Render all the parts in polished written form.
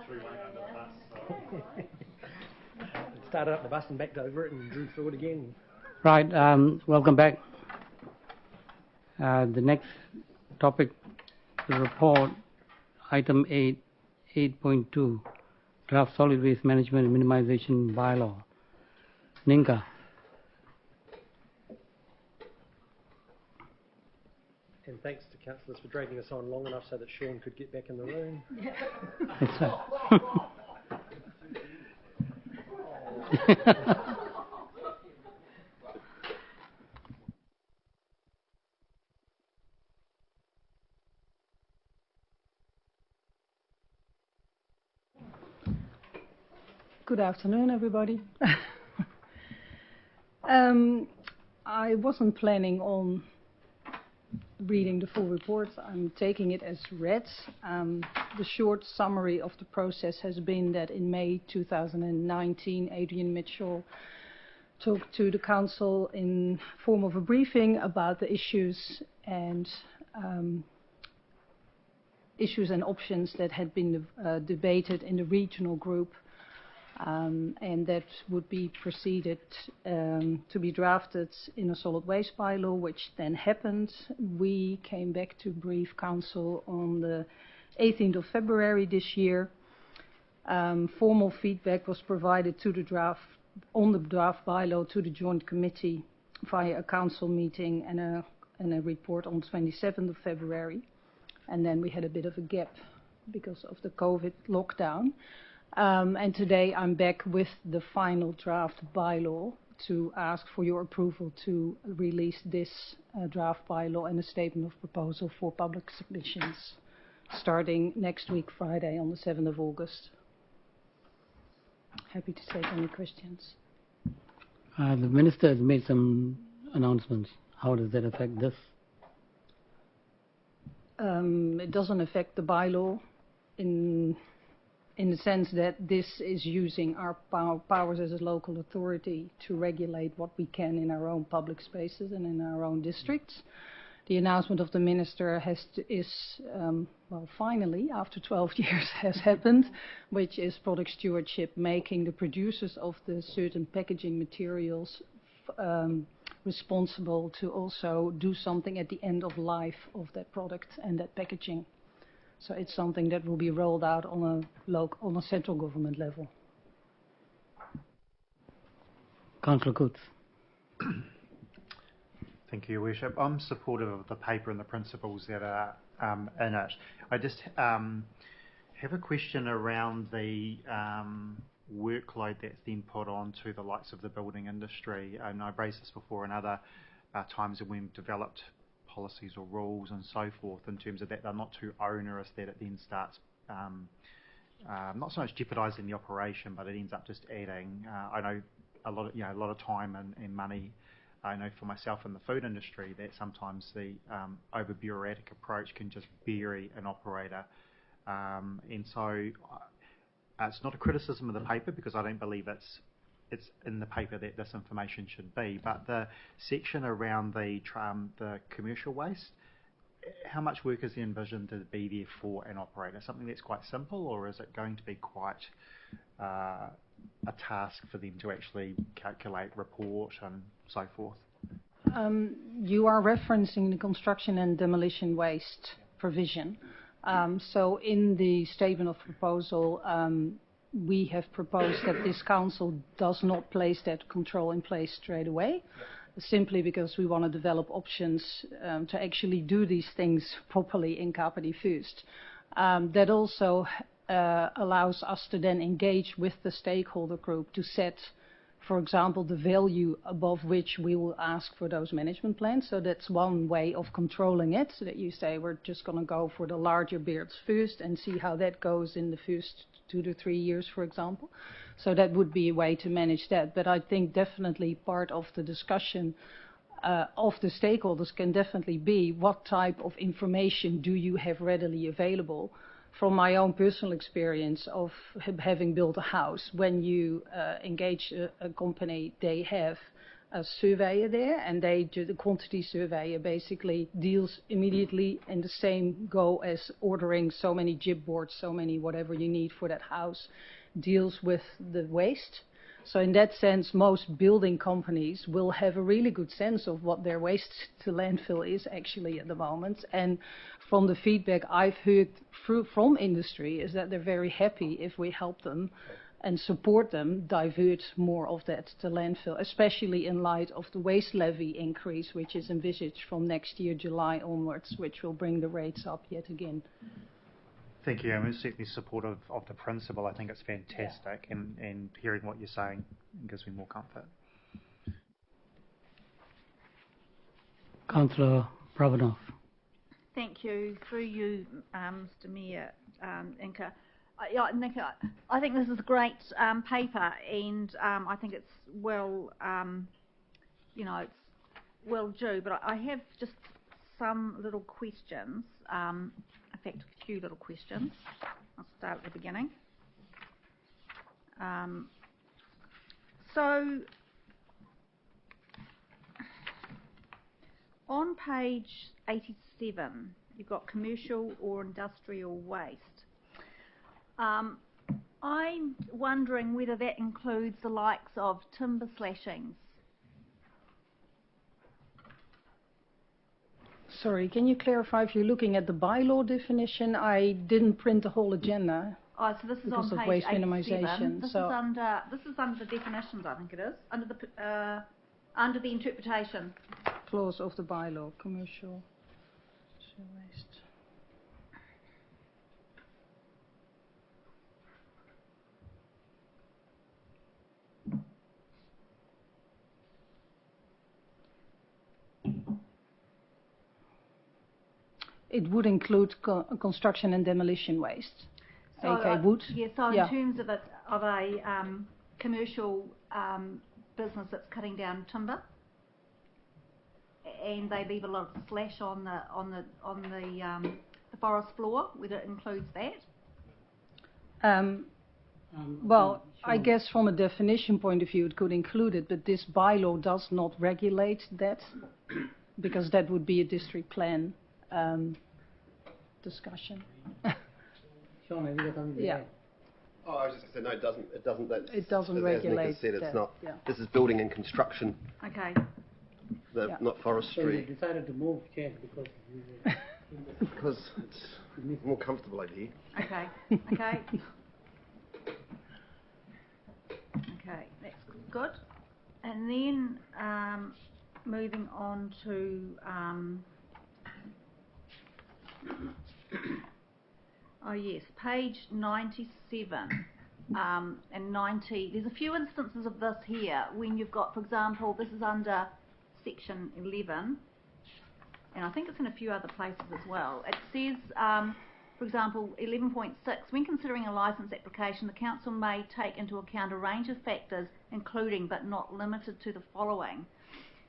threw Wayne under the bus. So. Started up the bus and backed over it and drew through it again. Right, welcome back. The next topic, the report, item 8.2, draft solid waste management and minimisation bylaw. Ninka. And thanks to councillors for dragging us on long enough so that Sean could get back in the room. That's right. Good afternoon, everybody. I wasn't planning on reading the full report. I'm taking it as read. The short summary of the process has been that in May 2019, Adrian Mitchell talked to the council in form of a briefing about the issues and options that had been debated in the regional group. And that would be proceeded to be drafted in a solid waste bylaw, which then happened. We came back to brief council on the 18th of February this year. Formal feedback was provided to the draft bylaw to the joint committee via a council meeting and a report on 27th of February. And then we had a bit of a gap because of the COVID lockdown. And today I'm back with the final draft bylaw to ask for your approval to release this draft bylaw and a statement of proposal for public submissions starting next week, Friday, on the 7th of August. Happy to take any questions. The Minister has made some announcements. How does that affect this? It doesn't affect the bylaw in the sense that this is using our powers as a local authority to regulate what we can in our own public spaces and in our own districts. The announcement of the Minister finally, after 12 years, has happened, which is product stewardship, making the producers of the certain packaging materials responsible to also do something at the end of life of that product and that packaging. So it's something that will be rolled out on a central government level. Councillor Coates. Thank you, Your Worship. I'm supportive of the paper and the principles that are in it. I just have a question around the workload that's then put on to the likes of the building industry. And I've raised this before in other times when we've developed policies or rules and so forth, in terms of that they're not too onerous, that it then starts not so much jeopardising the operation, but it ends up just adding. I know a lot of time and money. I know for myself in the food industry that sometimes the over bureaucratic approach can just bury an operator, and so it's not a criticism of the paper, because I don't believe it's in the paper that this information should be, but the section around the commercial waste, how much work is envisioned to be there for an operator? Something that's quite simple, or is it going to be quite a task for them to actually calculate, report and so forth? You are referencing the construction and demolition waste provision. So in the statement of proposal, we have proposed that this council does not place that control in place straight away, simply because we want to develop options to actually do these things properly in Kāpiti first. That also allows us to then engage with the stakeholder group to set, for example, the value above which we will ask for those management plans. So that's one way of controlling it, so that you say we're just going to go for the larger beards first and see how that goes in the first 2 to 3 years, for example. So that would be a way to manage that. But I think definitely part of the discussion of the stakeholders can definitely be what type of information do you have readily available. From my own personal experience of having built a house, when you engage a company, they have a surveyor there, and they do the quantity surveyor basically deals immediately in the same go as ordering so many chipboards, so many whatever you need for that house, deals with the waste. So in that sense, most building companies will have a really good sense of what their waste to landfill is actually at the moment. And from the feedback I've heard from industry is that they're very happy if we help them and support them divert more of that to landfill, especially in light of the waste levy increase, which is envisaged from next year, July onwards, which will bring the rates up yet again. Thank you. I'm certainly supportive of the principle. I think it's fantastic, and hearing what you're saying gives me more comfort. Councillor Pravanov. Thank you. Through you, Mr Mayor, Inka. Nick, I think this is a great paper, and I think it's well, it's well due. But I have just some little questions. In fact, a few little questions. I'll start at the beginning. So, on page 87, you've got commercial or industrial waste. I'm wondering whether that includes the likes of timber slashings. Sorry, can you clarify if you're looking at the bylaw definition? I didn't print the whole agenda. Oh, so this is because on of page waste 87. minimization. This is under the definitions, I think it is, under the interpretation clause of the bylaw, commercial waste. It would include construction and demolition waste. So, AK would. Yeah, so in terms of a commercial business that's cutting down timber, and they leave a lot of slash on the forest floor, whether it includes that. Well, I guess from a definition point of view it could include it, but this bylaw does not regulate that, because that would be a district plan discussion. Sean, have you got something to Yeah. add? Oh, I was just going to say, no, it doesn't. It doesn't. That's, It doesn't as regulate Nick has said, it's that, not. yeah. This is building and construction, Okay. Yeah. not So you forestry, decided to move change because you because it's more comfortable over here. Okay. Okay. Okay, that's good. And then moving on to oh yes, page 97 and 90. There's a few instances of this here when you've got, for example, this is under section 11, and I think it's in a few other places as well. It says, for example, 11.6, when considering a licence application, the council may take into account a range of factors, including but not limited to the following.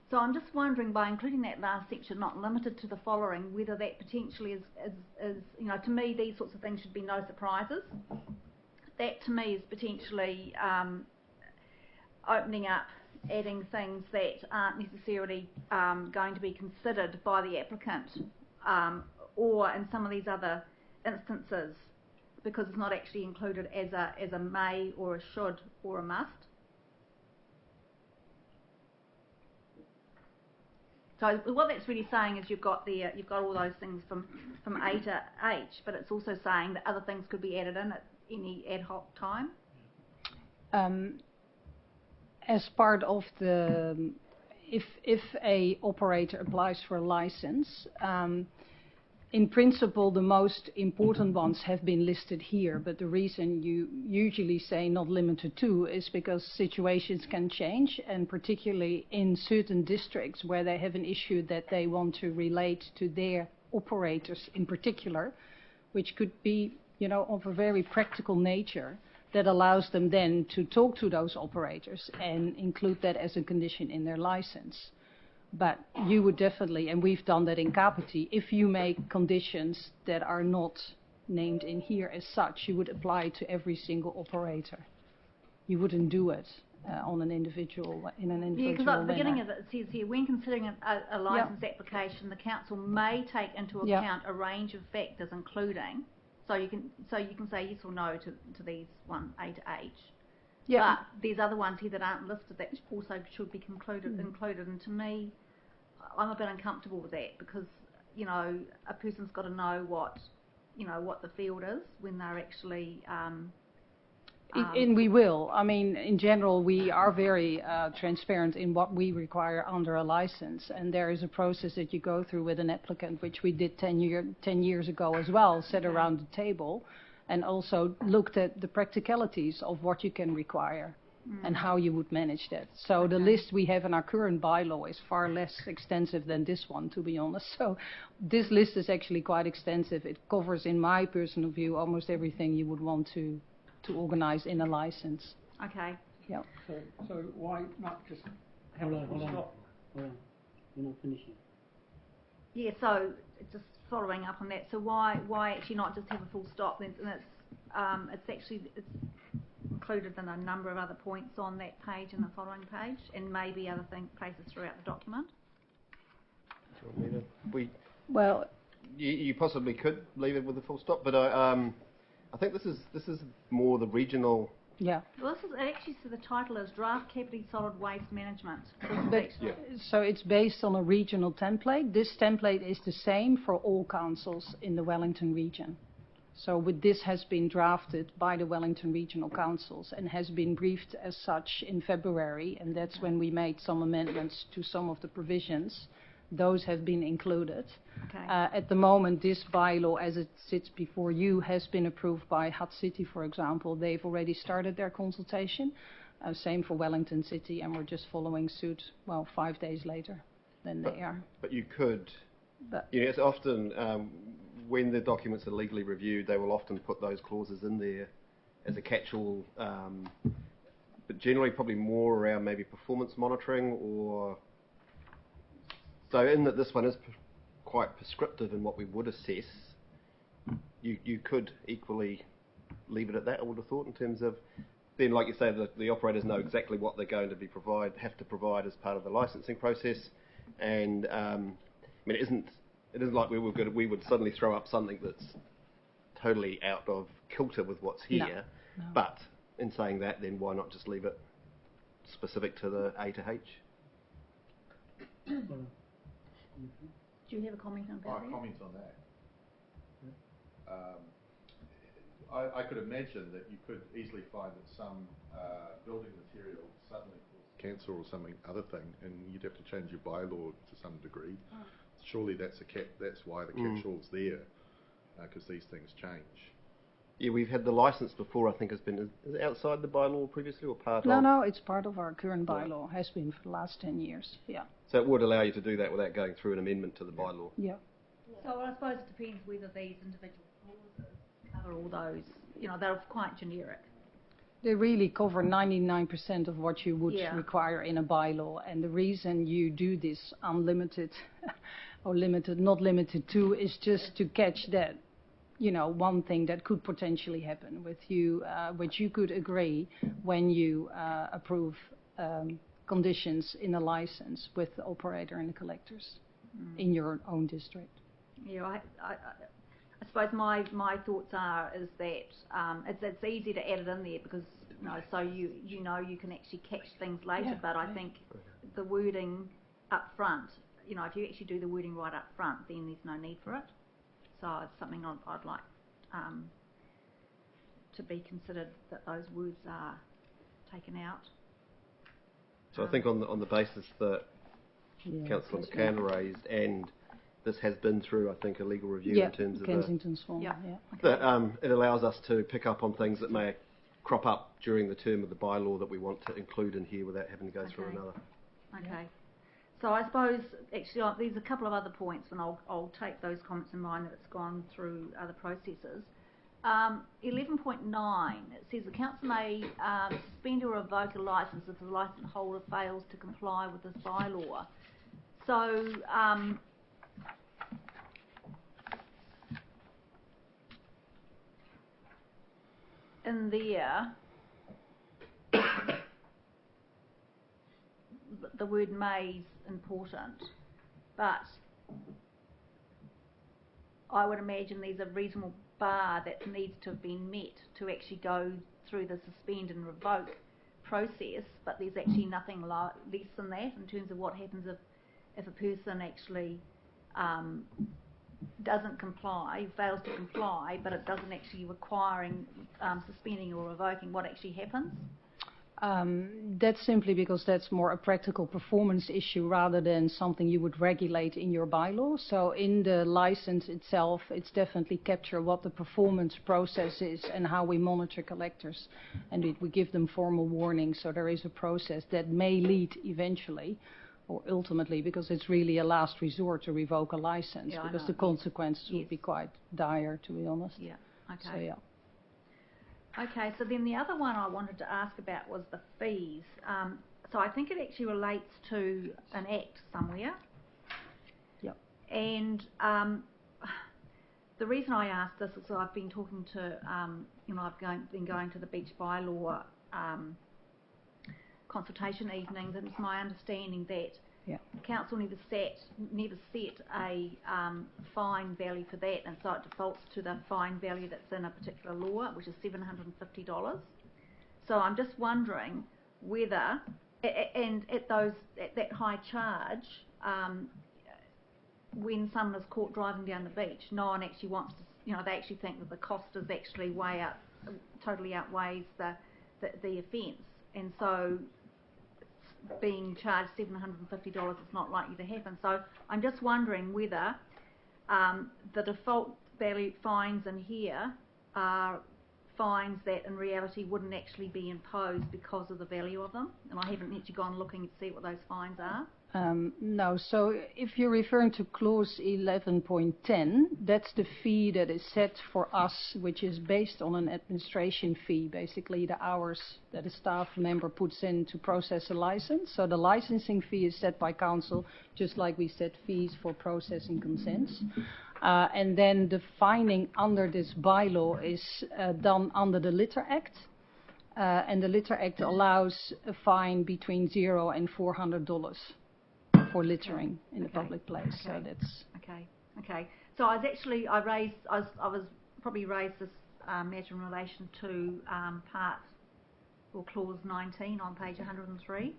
So I'm just wondering, by including that last section, not limited to the following, whether that potentially is to me, these sorts of things should be no surprises. That to me is potentially opening up, adding things that aren't necessarily going to be considered by the applicant, or in some of these other instances, because it's not actually included as a may or a should or a must. So what that's really saying is you've got all those things from A to H, but it's also saying that other things could be added in at any ad hoc time. As part of the, if a operator applies for a license, in principle the most important ones have been listed here, but the reason you usually say not limited to is because situations can change, and particularly in certain districts where they have an issue that they want to relate to their operators in particular, which could be, of a very practical nature, that allows them then to talk to those operators and include that as a condition in their license. But you would definitely, and we've done that in Kāpiti, if you make conditions that are not named in here as such, you would apply it to every single operator. You wouldn't do it on an individual in an Yeah, individual because at the beginning manner. of it says here, when considering a licence application, the council may take into Yeah. account a range of factors, including. So you can say yes or no to these A to H. Yeah. But there's other ones here that aren't listed that also should be included. And to me, I'm a bit uncomfortable with that because a person's got to know what the field is when they're actually. And we will. I mean, in general, we are very transparent in what we require under a license, and there is a process that you go through with an applicant, which we did 10 years ago as well, sat around the table, and also looked at the practicalities of what you can require and how you would manage that. So the list we have in our current bylaw is far less extensive than this one, to be honest. So this list is actually quite extensive. It covers, in my personal view, almost everything you would want to organise in a license. Okay. Yeah. So why not just have a full stop? Hold on. You're not finishing. Yeah. So just following up on that. So why actually not just have a full stop? And it's included in a number of other points on that page and the following page, and maybe other places throughout the document. Well, You possibly could leave it with a full stop, but I think this is more the regional. yeah. Well, the title is Draft Kāpiti Solid Waste Management. But, so it's based on a regional template. This template is the same for all councils in the Wellington region. So this has been drafted by the Wellington Regional Councils and has been briefed as such in February, and that's when we made some amendments to some of the provisions. Those have been included. Okay. At the moment, this bylaw, as it sits before you, has been approved by Hutt City, for example. They've already started their consultation. Same for Wellington City, and we're just following suit, 5 days later than they are. But you could. But It's often when the documents are legally reviewed, they will often put those clauses in there as a catch-all. But generally, probably more around maybe performance monitoring or. So in that this one is quite prescriptive in what we would assess, you could equally leave it at that, I would have thought, in terms of then, like you say, the operators know exactly what they're going to have to provide as part of the licensing process, and it isn't like we would suddenly throw up something that's totally out of kilter with what's here. No. But in saying that, then why not just leave it specific to the A to H? Do you have a comment on that? I'll comment on that. I could imagine that you could easily find that some building material suddenly caused cancer or something other thing, and you'd have to change your bylaw to some degree. Oh. Surely that's why the catch-all's there, because these things change. Yeah, we've had the licence before. I think is it outside the bylaw previously or part of? No, it's part of our current bylaw. Has been for the last 10 years. Yeah. So it would allow you to do that without going through an amendment to the bylaw. Yeah. So I suppose it depends whether these individual clauses cover all those. They're quite generic. They really cover 99% of what you would Yeah. require in a bylaw, and the reason you do this unlimited or limited, not limited to, is just to catch that, one thing that could potentially happen with you, which you could agree when you approve conditions in a license with the operator and the collectors in your own district. Yeah, I suppose my thoughts is that it's easy to add it in there because so you can actually catch things later. Yeah, but I think the wording up front, if you actually do the wording right up front, then there's no need for it. So it's something I'd like to be considered, that those words are taken out. So I think on the basis that Councillor McCann raised, and this has been through, I think, a legal review in terms of Kensington's form. Yeah. that it allows us to pick up on things that may crop up during the term of the bylaw that we want to include in here without having to go through another. Okay. So I suppose actually there's a couple of other points, and I'll take those comments in mind that it's gone through other processes. 11.9, it says the council may suspend or revoke a licence if the licence holder fails to comply with this bylaw. So in there, the word may is important, but I would imagine there's a reasonable bar that needs to have been met to actually go through the suspend and revoke process, but there's actually nothing less than that in terms of what happens if a person actually doesn't comply, fails to comply, but it doesn't actually requiring suspending or revoking. What actually happens? That's simply because that's more a practical performance issue rather than something you would regulate in your bylaw. So in the license itself, it's definitely capture what the performance process is and how we monitor collectors. And we give them formal warnings, so there is a process that may lead eventually or ultimately, because it's really a last resort to revoke a license, Yeah, because the consequences would be quite dire, to be honest. Yeah, okay. So, yeah. Okay, so then the other one I wanted to ask about was the fees. So I think it actually relates to an act somewhere. Yep. And the reason I asked this is I've been talking to, I've been going to the beach bylaw consultation evenings, and it's my understanding that council never set a fine value for that, and so it defaults to the fine value that's in a particular law, which is $750. So I'm just wondering whether, and at that high charge, when someone is caught driving down the beach, no one actually wants to, they actually think that the cost is actually totally outweighs the offence, and so being charged $750 is not likely to happen. So I'm just wondering whether the default value fines in here are fines that in reality wouldn't actually be imposed because of the value of them, and I haven't actually gone looking to see what those fines are. No, so if you're referring to clause 11.10, that's the fee that is set for us, which is based on an administration fee, basically the hours that a staff member puts in to process a license. So the licensing fee is set by council, just like we set fees for processing consents. And then the fining under this bylaw is done under the Litter Act. And the Litter Act allows a fine between $0 and $400 for littering in a public place. Okay. So that's okay. So I was probably raised this matter in relation to clause 19 on page 103.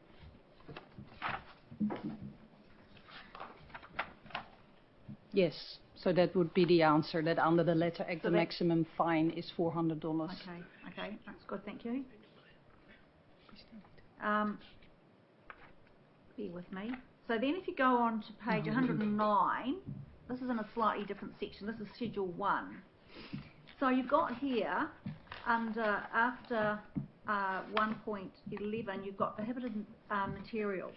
yes. So that would be the answer, that under the Letter Act, So the maximum fine is $400. Okay, that's good, thank you. Bear with me. So then if you go on to page 109, this is in a slightly different section. This is Schedule 1. So you've got here, after 1.11, you've got prohibited materials.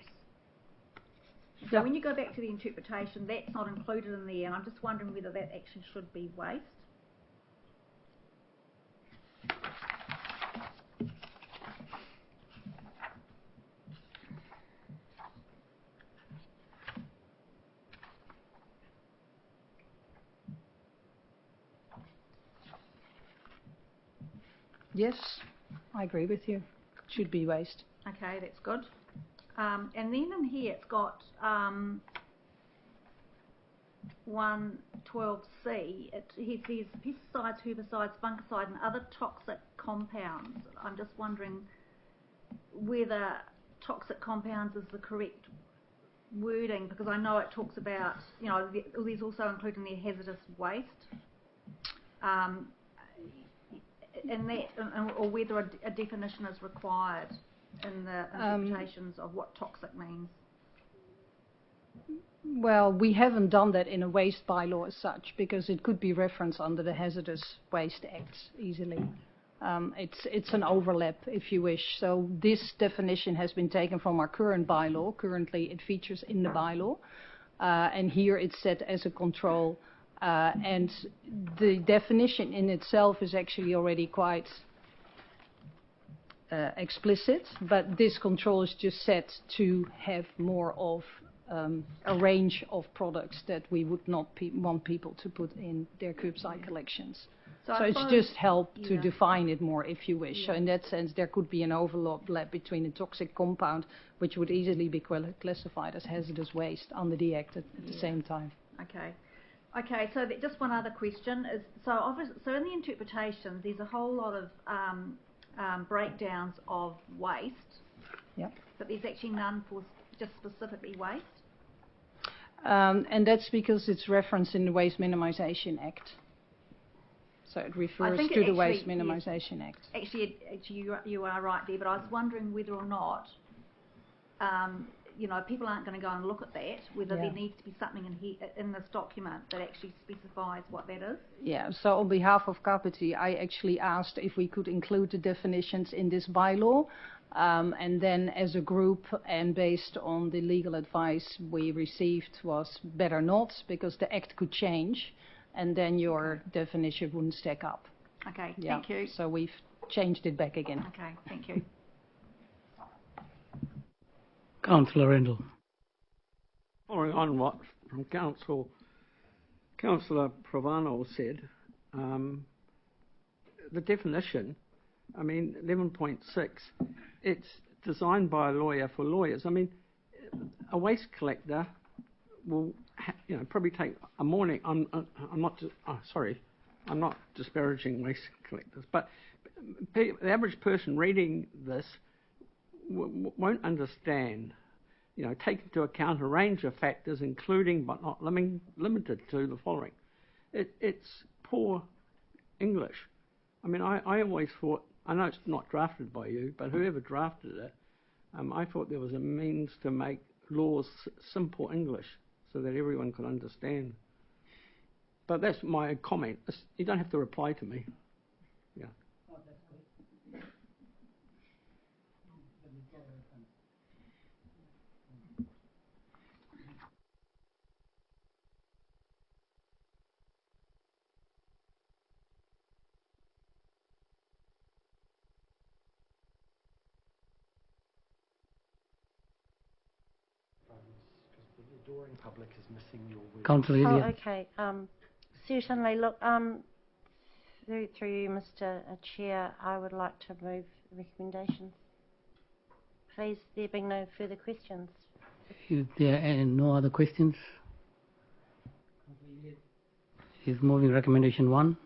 So when you go back to the interpretation, that's not included in there, and I'm just wondering whether that actually should be waste. Yes, I agree with you. Should be waste. Okay, that's good. And then in here it's got 112C. It says pesticides, herbicides, fungicide and other toxic compounds. I'm just wondering whether toxic compounds is the correct wording, because I know it talks about, there's also included in there hazardous waste. Or whether a definition is required in the interpretations of what toxic means. Well, we haven't done that in a waste bylaw as such, because it could be referenced under the Hazardous Waste Act easily. It's an overlap, if you wish. So this definition has been taken from our current bylaw. Currently, it features in the bylaw, and here it's set as a control. And the definition in itself is actually already quite explicit, but this control is just set to have more of a range of products that we would not want people to put in their curbside collections. So I it's suppose- just help to yeah. define it more if you wish. So Yeah. in that sense, there could be an overlap between a toxic compound, which would easily be classified as hazardous waste under the Act at the Yeah. same time. Okay. Okay, so just one other question is, so in the interpretation, there's a whole lot of breakdowns of waste, Yep. but there's actually none for just specifically waste. And that's because it's referenced in the Waste Minimisation Act. So it refers think to it the Waste actually- Minimisation Act. Actually, you are right there, but I was wondering whether or not, people aren't going to go and look at that, whether Yeah. there needs to be something in this document that actually specifies what that is. Yeah, so on behalf of Kāpiti, I actually asked if we could include the definitions in this bylaw, and then as a group and based on the legal advice we received was better not, because the Act could change, and then your definition wouldn't stack up. Okay, Yeah, thank you. so we've changed it back again. Okay, thank you. Councillor Rendell. Following on what from Councillor Provano said, the definition, 11.6, it's designed by a lawyer for lawyers. A waste collector will, probably take a morning. I'm not disparaging waste collectors, but the average person reading this won't understand, take into account a range of factors, including but not limited to the following. It's poor English. I always thought, I know it's not drafted by you, but whoever drafted it, I thought there was a means to make laws simple English so that everyone could understand. But that's my comment. You don't have to reply to me. Yeah. Because the adoring public is missing your word. Councillor Oh, Elliott. okay. Certainly. Look, through you, Mr. Chair, I would like to move recommendations. Please, there being no further questions. Is there no other questions? Is moving recommendation 1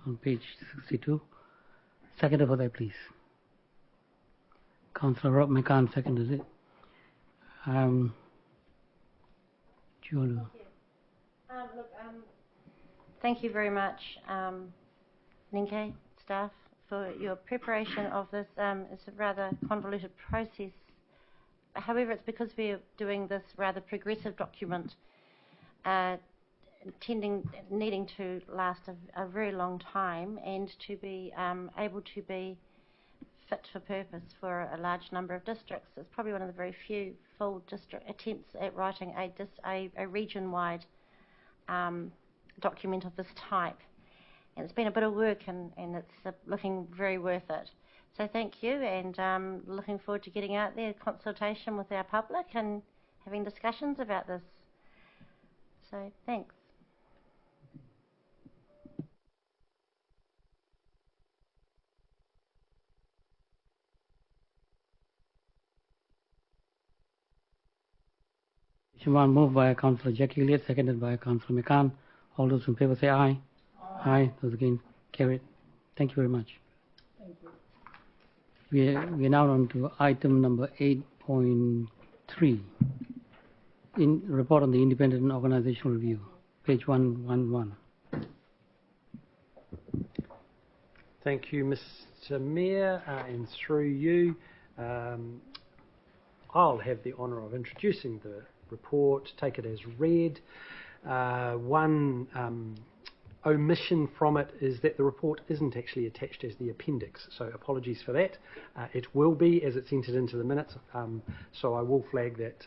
on page 62. Seconder for that, please. Councillor Rob McCann, second, is it? Do you want to? Thank you very much, Ninke staff, for your preparation of this. It's a rather convoluted process. However, it's because we're doing this rather progressive document, needing to last a very long time and to be able to be fit for purpose for a large number of districts. It's probably one of the very few full district attempts at writing a region-wide document of this type. And it's been a bit of work, and it's looking very worth it. So thank you, and looking forward to getting out there, consultation with our public and having discussions about this. So thanks. One moved by Councillor Jackie Elliott, seconded by Councillor McCann. All those in favour say aye. Aye. Those against, carried. Thank you very much. Thank you. We are now on to item number 8.3. In report on the independent organisational review, page 111. Thank you, Mr. Mayor, and through you, I'll have the honour of introducing the report, take it as read. One omission from it is that the report isn't actually attached as the appendix, so apologies for that. It will be as it's entered into the minutes, so I will flag that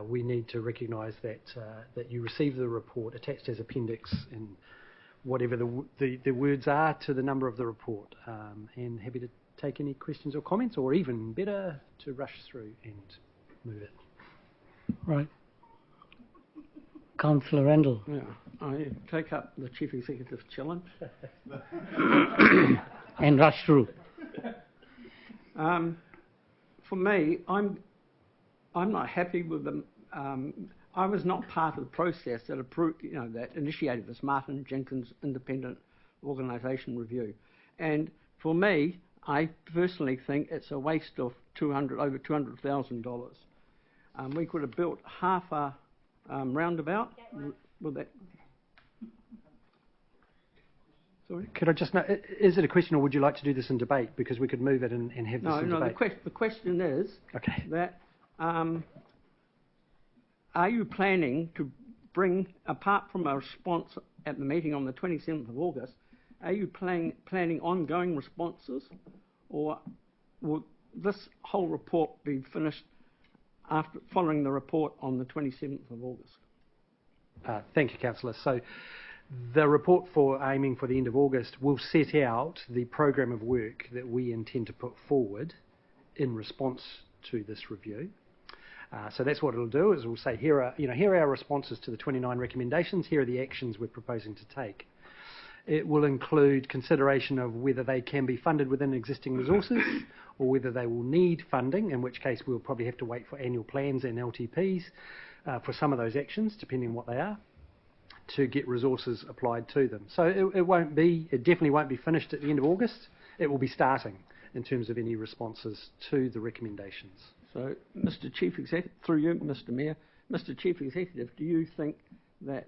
we need to recognise that you receive the report attached as appendix in whatever the words are to the number of the report, and happy to take any questions or comments, or even better, to rush through and move it. Right. Councillor Randall. Yeah, I take up the Chief Executive challenge. And rush through. For me, I'm not happy with the. I was not part of the process that approved, that initiated this Martin Jenkins Independent Organisation Review, and for me, I personally think it's a waste of over $200,000. We could have built half a roundabout with that. Sorry? Could I just know, is it a question or would you like to do this in debate? Because we could move it and have this in debate. No, the question is that are you planning to bring, apart from a response at the meeting on the 27th of August, are you planning ongoing responses, or will this whole report be finished after following the report on the 27th of August? Thank you, Councillor. So the report for aiming for the end of August will set out the program of work that we intend to put forward in response to this review. So that's what it'll do, is we'll say, here are our responses to the 29 recommendations, here are the actions we're proposing to take. It will include consideration of whether they can be funded within existing resources or whether they will need funding, in which case we'll probably have to wait for annual plans and LTPs for some of those actions, depending on what they are, to get resources applied to them. So it definitely won't be finished at the end of August. It will be starting in terms of any responses to the recommendations. So, Mr. Chief Executive, through you, Mr. Mayor, Mr. Chief Executive, do you think that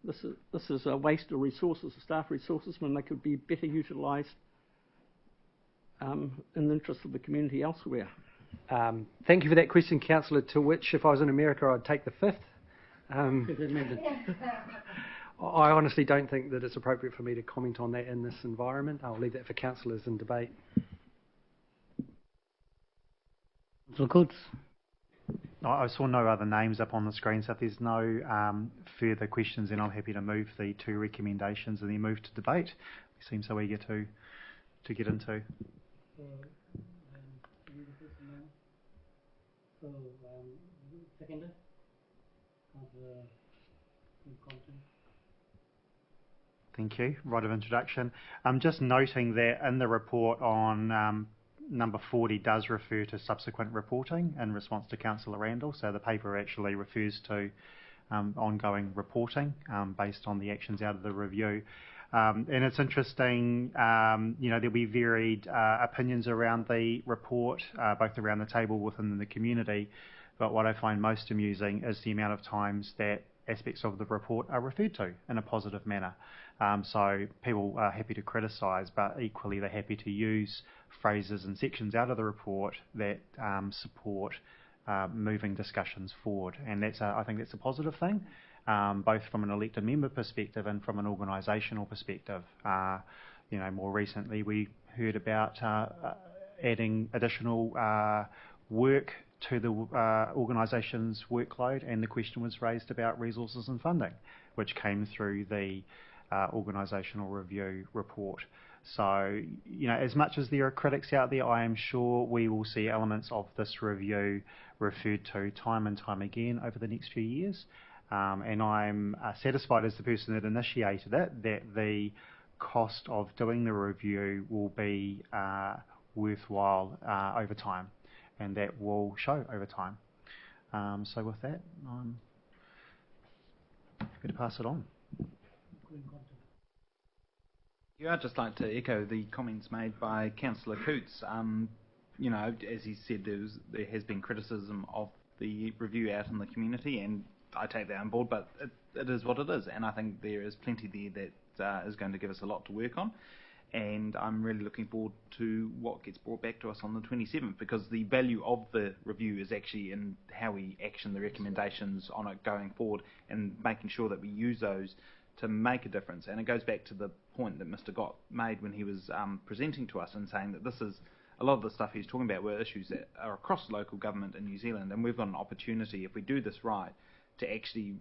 this is a waste of resources, staff resources, when they could be better utilised in the interest of the community elsewhere? Thank you for that question, Councillor, to which, if I was in America, I'd take the fifth. I honestly don't think that it's appropriate for me to comment on that in this environment. I'll leave that for councillors in debate. So good. I saw no other names up on the screen, so if there's no further questions, then I'm happy to move the two recommendations and then move to debate. We seem so eager to get into. Seconder? Thank you. Right of introduction. I'm just noting that in the report on number 40 does refer to subsequent reporting in response to Councillor Randall, so the paper actually refers to ongoing reporting based on the actions out of the review. And it's interesting, there'll be varied opinions around the report, both around the table within the community, but what I find most amusing is the amount of times that aspects of the report are referred to in a positive manner. So people are happy to criticise, but equally they're happy to use phrases and sections out of the report that support moving discussions forward. And I think that's a positive thing, both from an elected member perspective and from an organisational perspective. More recently we heard about adding additional work to the organisation's workload, and the question was raised about resources and funding, which came through the organisational review report. So, as much as there are critics out there, I am sure we will see elements of this review referred to time and time again over the next few years. And I'm satisfied as the person that initiated it that the cost of doing the review will be worthwhile over time, and that will show over time. So with that, I'm happy to pass it on. Yeah, I'd just like to echo the comments made by Councillor Coots. As he said, there has been criticism of the review out in the community, and I take that on board, but it is what it is, and I think there is plenty there that is going to give us a lot to work on. And I'm really looking forward to what gets brought back to us on the 27th, because the value of the review is actually in how we action the recommendations on it going forward, and making sure that we use those to make a difference. And it goes back to the point that Mr. Gott made when he was presenting to us and saying that this is, a lot of the stuff he's talking about were issues that are across local government in New Zealand, and we've got an opportunity, if we do this right, to actually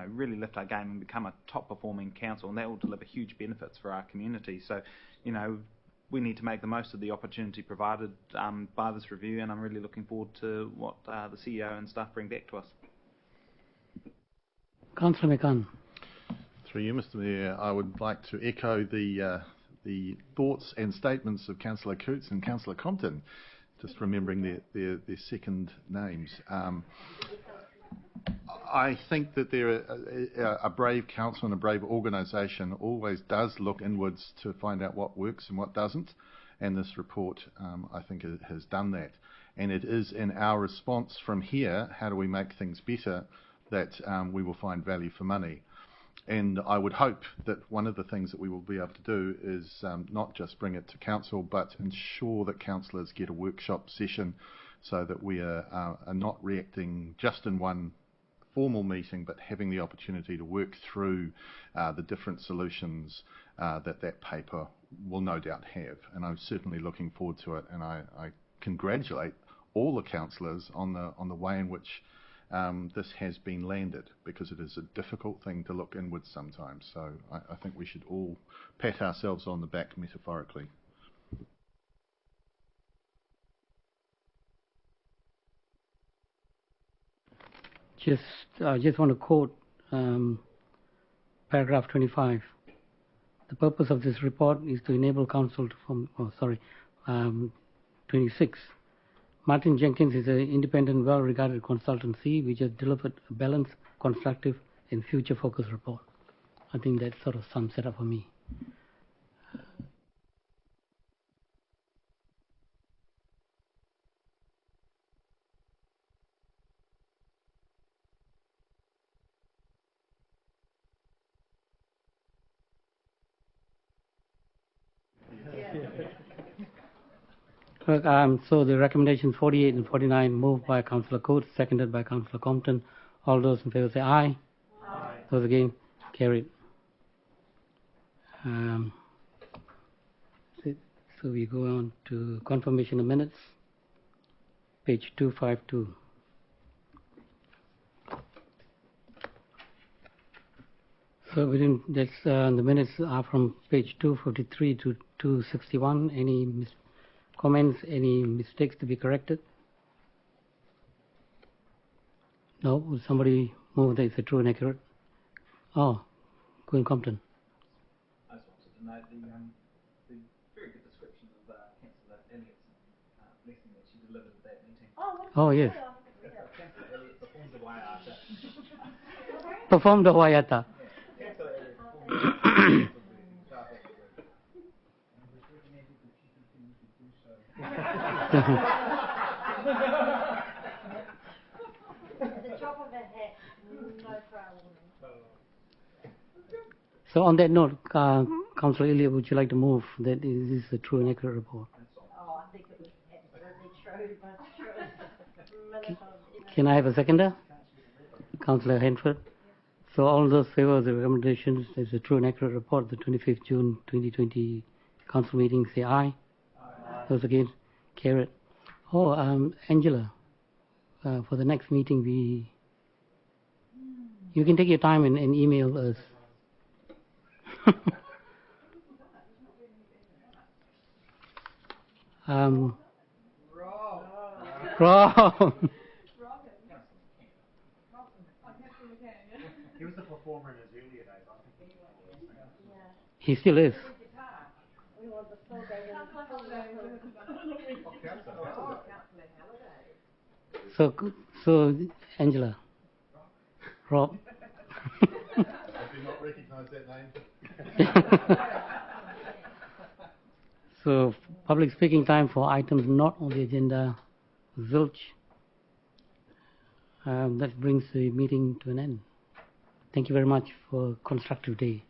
really lift our game and become a top performing council, and that will deliver huge benefits for our community. So, we need to make the most of the opportunity provided by this review, and I'm really looking forward to what the CEO and staff bring back to us. Councillor McCann. Through you, Mr. Mayor, I would like to echo the thoughts and statements of Councillor Coots and Councillor Compton, just remembering their second names. I think that a brave council and a brave organisation always does look inwards to find out what works and what doesn't, and this report, I think, has done that. And it is in our response from here, how do we make things better, that we will find value for money. And I would hope that one of the things that we will be able to do is not just bring it to council, but ensure that councillors get a workshop session so that we are not reacting just in one formal meeting, but having the opportunity to work through the different solutions that paper will no doubt have. And I'm certainly looking forward to it, and I congratulate all the councillors on the way in which this has been landed, because it is a difficult thing to look inwards sometimes. So I think we should all pat ourselves on the back metaphorically. I just want to quote paragraph 25. The purpose of this report is to enable council to form, 26. Martin Jenkins is an independent, well-regarded consultancy which has delivered a balanced, constructive and future-focused report. I think that sort of sums it up for me. So the recommendations 48 and 49 moved by Councillor Coates, seconded by Councillor Compton. All those in favour say aye. Aye. Those against, carried. So we go on to confirmation of minutes, page 252. So the minutes are from page 253 to 261. Any comments, any mistakes to be corrected? No? Will somebody move that it's a true and accurate? Oh, Queen Compton. I just wanted to note the very good description of Councillor Elliott's blessing that she delivered at that meeting. Oh, yes. Councillor Elliott performed the waiata. Performed the waiata. Yeah. Councillor Elliott performed the So on that note, Councillor Elliott, would you like to move that this is a true and accurate report? Oh, I think it was absolutely true, but Can I have a seconder? Councillor Henford. So all those favour of the recommendations, there's a true and accurate report, the 25th June 2020 council meeting, say aye. Aye. Those against, carried. Oh, Angela, for the next meeting, you can take your time and email us. Wrong. He was the performer in his earlier days, I think. He still is. So Angela, Rob. I do not recognise that name. So public speaking time for items not on the agenda, zilch. That brings the meeting to an end. Thank you very much for a constructive day.